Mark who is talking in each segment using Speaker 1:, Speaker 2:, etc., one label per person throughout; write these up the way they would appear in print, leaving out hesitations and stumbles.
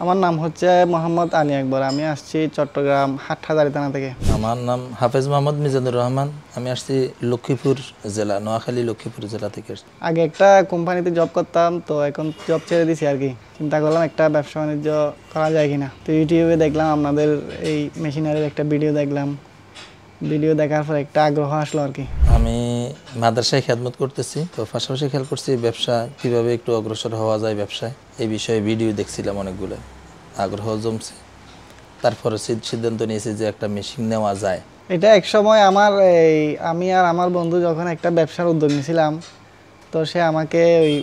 Speaker 1: আমার নাম হচ্ছে মোহাম্মদ আলী আকবর। আমি আসছি চট্টগ্রাম হাটহাজারী থানা থেকে।
Speaker 2: আমার নাম হাফেজ মোহাম্মদ মিজানুর রহমান। আমি আসছি লক্ষ্মীপুর জেলা, নোয়াখালী লক্ষ্মীপুর জেলা থেকে।
Speaker 1: আগে একটা কোম্পানিতে জব করতাম, তো এখন জব ছেড়ে দিছি আর কি। চিন্তা করলাম একটা ব্যবসা বাণিজ্য করা যায় কিনা। তো ইউটিউবে দেখলাম আপনাদের এই মেশিনারির একটা ভিডিও দেখলাম। ভিডিও দেখার পর একটা আগ্রহ আসলো আর কি।
Speaker 2: আমি মাদ্রাসায় খেদমত করতেছি, তো পাশাপাশি খেয়াল করছি ব্যবসা কিভাবে একটু অগ্রসর হওয়া যায় ব্যবসায়, এই বিষয়ে ভিডিও দেখছিলাম অনেকগুলো, আগ্রহ জমছে। তারপরে সিদ্ধান্ত নিয়েছি যে একটা মেশিন নেওয়া যায়।
Speaker 1: এটা এক সময় আমি আর আমার বন্ধু যখন একটা ব্যবসার উদ্যোগ নিয়েছিলাম, তো সে আমাকে ওই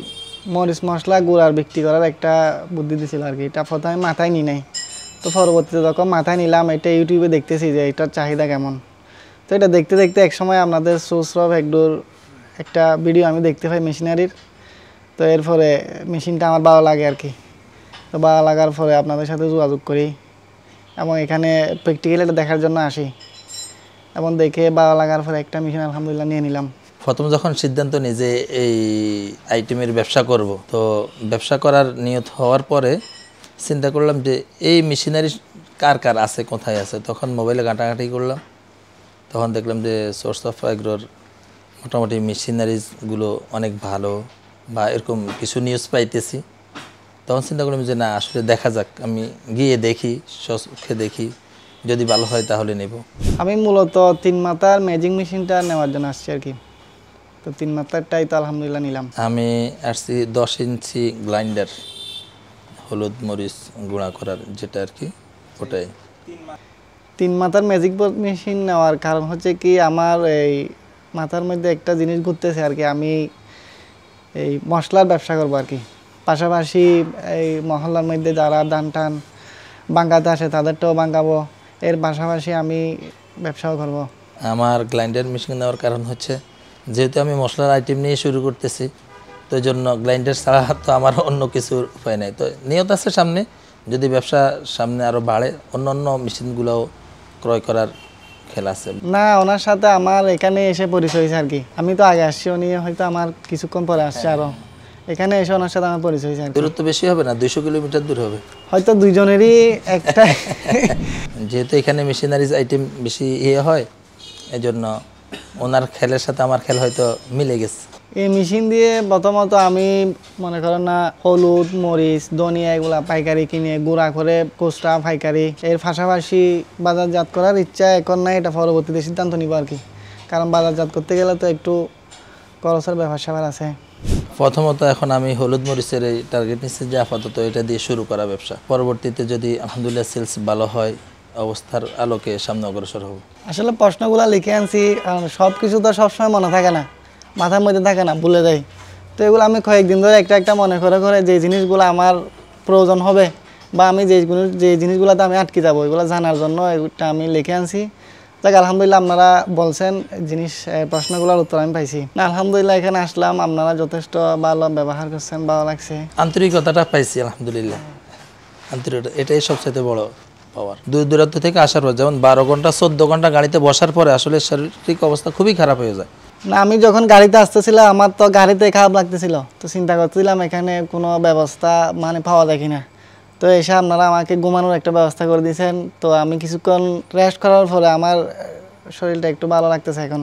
Speaker 1: মরিচ মশলা গুঁড়ার বিক্রি করার একটা বুদ্ধি দিয়েছিল আর কি। এটা প্রথমে মাথায় নিই নাই, তো পরবর্তীতে যখন মাথায় নিলাম, এটা ইউটিউবে দেখতেছি যে এটার চাহিদা কেমন। তো এটা দেখতে দেখতে এক সময় আপনাদের সোর্স অফ একডোর একটা ভিডিও আমি দেখতে পাই মেশিনারির। তো এরপরে মেশিনটা আমার ভালো লাগে আর কি। তো ভালো লাগার পরে আপনাদের সাথে যোগাযোগ করি এবং এখানে প্র্যাকটিক্যালি এটা দেখার জন্য আসি এবং দেখে ভালো লাগার পরে একটা মেশিন আলহামদুলিল্লাহ নিয়ে নিলাম।
Speaker 2: প্রথম যখন সিদ্ধান্ত নিই যে এই আইটেমের ব্যবসা করব, তো ব্যবসা করার নিয়ত হওয়ার পরে চিন্তা করলাম যে এই মেশিনারি কার কার আছে, কোথায় আছে। তখন মোবাইলে ঘাঁটাঘাঁটি করলাম, তখন দেখলাম যে সোর্স অফ এগ্রোর মোটামুটি মেশিনারিজগুলো অনেক ভালো, বা এরকম কিছু নিউজ পাইতেছি। তখন চিন্তা করলাম যে না, আসলে দেখা যাক, আমি গিয়ে দেখি, চোখে দেখি, যদি ভালো হয় তাহলে নেব।
Speaker 1: আমি মূলত 3 মাথার ম্যাজিক মেশিনটা নেওয়ার জন্য আসছি আর কি। তো 3 মাথারটাই তো আলহামদুলিল্লাহ নিলাম।
Speaker 2: আমি আসছি 10 ইঞ্চি গ্রাইন্ডার, হলুদ মরিচ গুঁড়া করার যেটা আর কি, ওটাই।
Speaker 1: 3 মাথার ম্যাজিক মেশিন নেওয়ার কারণ হচ্ছে কি, আমার এই মাথার মধ্যে একটা জিনিস ঘুরতেছে আর কি। আমি এই মশলার ব্যবসা করবো আর কি। পাশাপাশি এই মহল্লার মধ্যে যারা ধান টান বাঙ্গাতে আসে তাদেরটাও বাঙ্গাবো, এর পাশাপাশি আমি ব্যবসাও করবো।
Speaker 2: আমার গ্রাইন্ডার মেশিন নেওয়ার কারণ হচ্ছে, যেহেতু আমি মশলার আইটেম নিয়ে শুরু করতেছি, তো এই জন্য গ্রাইন্ডার ছাড়া তো আমার অন্য কিছুর উপায় নাই। তো নিয়ত আছে সামনে, যদি ব্যবসা সামনে আরও বাড়ে, অন্য অন্য মেশিনগুলোও ক্রয় করার খেলা আছে।
Speaker 1: না, ওনার সাথে আমার এখানে এসে পরিচয় হয়েছে আর কি। আমি তো আগে আসছি, উনি হয়তো আমার কিছুক্ষণ পরে আসছে আরো। এখানে এসে ওনার সাথে আমার পরিচয় হয়েছে আর কি।
Speaker 2: দূরত্ব বেশি হবে না, 200 কিলোমিটার দূর হবে
Speaker 1: হয়তো দুইজনেরই একটা
Speaker 2: যেহেতু এখানে মেশিনারিজ আইটেম বেশি হয়, এই জন্য ওনার খেলের সাথে আমার খেল হয়তো মিলে গেছে।
Speaker 1: এই মেশিন দিয়ে প্রথমত আমি মনে করেন না, হলুদ মরিচ ধনিয়া এগুলা পাইকারি কিনে গুঁড়া করে খুচরা পাইকারি, এর পাশাপাশি বাজারজাত করার ইচ্ছা এখন নাই। এটা পরবর্তীতে সিদ্ধান্ত নিব আর কি। কারণ বাজারজাত করতে গেলে তো একটু খরচের ব্যাপার স্যাপার আছে।
Speaker 2: প্রথমত এখন আমি হলুদ মরিচের এই টার্গেট নিচ্ছি যে আপাতত এটা দিয়ে শুরু করা ব্যবসা। পরবর্তীতে যদি আলহামদুলিল্লাহ সেলস ভালো হয়, অবস্থার আলোকে সামনে অগ্রসর হব।
Speaker 1: আসলে প্রশ্নগুলো লিখে আনছি, কারণ সব কিছু তো সবসময় মনে থাকে না, মাথার মধ্যে থাকে না, ভুলে যাই। তো এগুলো আমি কয়েকদিন ধরে একটা একটা মনে করে করে যে জিনিসগুলো আমার প্রয়োজন হবে, বা আমি যে জিনিসগুলোতে আমি আটকে যাবো, এগুলো জানার জন্য এটা আমি লিখে আনছি। যাক আলহামদুলিল্লাহ, আপনারা বলছেন প্রশ্নগুলোর উত্তর আমি পাইছি। না আলহামদুলিল্লাহ, এখানে আসলাম, আপনারা যথেষ্ট ভালো ব্যবহার করছেন, ভালো লাগছে।
Speaker 2: আন্তরিকতাটা পাইছি আলহামদুলিল্লাহ। আন্তরিকতা এটাই সবচেয়ে বড় পাওয়ার। দূর দূরান্ত থেকে আসার পর, যেমন 12 ঘন্টা 14 ঘন্টা গাড়িতে বসার পরে আসলে শারীরিক অবস্থা খুবই খারাপ হয়ে যায়।
Speaker 1: না, আমি যখন গাড়িতে আসতেছিলাম, আমার তো গাড়িতে খারাপ লাগতেছিল, তো চিন্তা করতেছিলাম এখানে কোনো ব্যবস্থা মানে পাওয়া যায় কিনা। তো এসে আপনারা আমাকে ঘুমানোর একটা ব্যবস্থা করে দিয়েছেন। তো আমি কিছুক্ষণ রেস্ট করার পরে আমার শরীরটা একটু ভালো লাগতেছে এখন।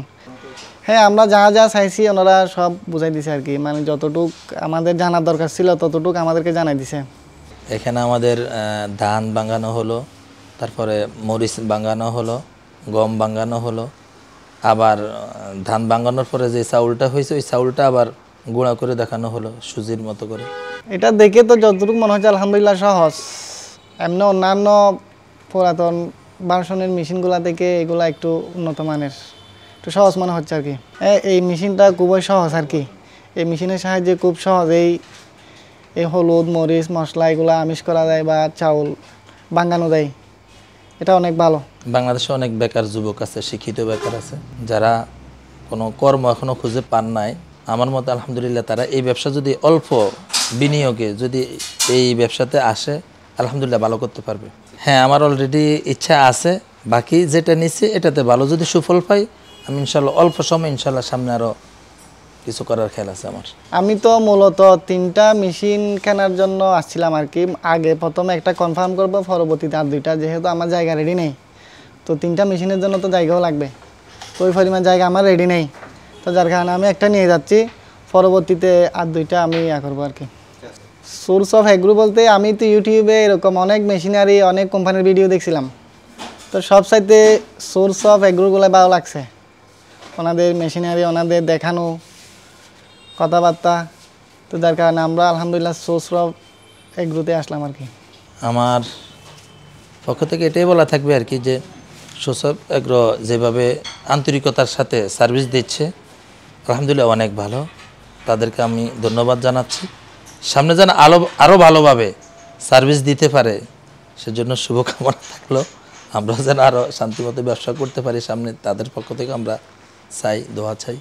Speaker 1: হ্যাঁ, আমরা যা যা চাইছি ওনারা সব বুঝাই দিছে আর কি। মানে যতটুক আমাদের জানার দরকার ছিল ততটুক আমাদেরকে জানাই দিছে।
Speaker 2: এখানে আমাদের ধান ভাঙানো হলো, তারপরে মরিচ ভাঙানো হলো, গম ভাঙানো হলো, আবার ধান ভাঙানোর পরে যে চাউলটা হয়েছে ওই চাউলটা আবার গুঁড়া করে দেখানো হলো সুজির মতো করে।
Speaker 1: এটা দেখে তো যতটুকু মনে হচ্ছে আলহামদুলিল্লাহ সহজ। এমনি অন্যান্য পুরাতন ভার্সনের মেশিনগুলা থেকে এগুলা একটু উন্নত মানের, একটু সহজ মনে হচ্ছে আর কি। এই মেশিনটা খুবই সহজ আর কি। এই মেশিনের সাহায্যে খুব সহজেই এই হলুদ মরিচ মশলা এগুলো আমিষ করা যায় বা চাউল ভাঙানো যায়। এটা অনেক ভালো।
Speaker 2: বাংলাদেশে অনেক বেকার যুবক আছে, শিক্ষিত বেকার আছে, যারা কোনো কর্ম এখনও খুঁজে পান নাই। আমার মতে আলহামদুলিল্লাহ তারা এই ব্যবসা যদি অল্প বিনিয়োগে যদি এই ব্যবসাতে আসে, আলহামদুলিল্লাহ ভালো করতে পারবে। হ্যাঁ, আমার অলরেডি ইচ্ছা আছে, বাকি যেটা নিচ্ছে এটাতে ভালো যদি সুফল পাই, আমি ইনশাল্লাহ অল্প সময় ইনশাল্লাহ সামনে আরও কিছু করার খেয়াল আছে আমার?
Speaker 1: আমি তো মূলত 3টা মেশিন কেনার জন্য আসছিলাম আর কি। আগে প্রথমে একটা কনফার্ম করব, পরবর্তীতে আর 2টা, যেহেতু আমার জায়গা রেডি নেই। তো 3টা মেশিনের জন্য তো জায়গাও লাগবে, তো ওই পরিমাণ জায়গা আমার রেডি নেই। তো যার কারণে আমি একটা নিয়ে যাচ্ছি, পরবর্তীতে আর 2টা আমি করবো আর কি। সোর্স অফ এগ্রো বলতে আমি তো ইউটিউবে এরকম অনেক মেশিনারি, অনেক কোম্পানির ভিডিও দেখছিলাম। তো সব সাইডে সোর্স অফ এগ্রোগুলো ভালো লাগছে, ওনাদের মেশিনারি, ওনাদের দেখানো কথাবার্তা। তো যার কারণে আমরা আলহামদুলিল্লাহ সোর্স অফ এগ্রোতে আসলাম আর কি।
Speaker 2: আমার পক্ষ থেকে এটাই বলা থাকবে আর কি, যে সোর্স এগ্রো যেভাবে আন্তরিকতার সাথে সার্ভিস দিচ্ছে আলহামদুলিল্লাহ অনেক ভালো, তাদেরকে আমি ধন্যবাদ জানাচ্ছি। সামনে যেন আরও ভালোভাবে সার্ভিস দিতে পারে সেজন্য শুভকামনা থাকলো। আমরা যেন আরও শান্তিমতো ব্যবসা করতে পারি সামনে, তাদের পক্ষ থেকে আমরা চাই, দোয়া চাই।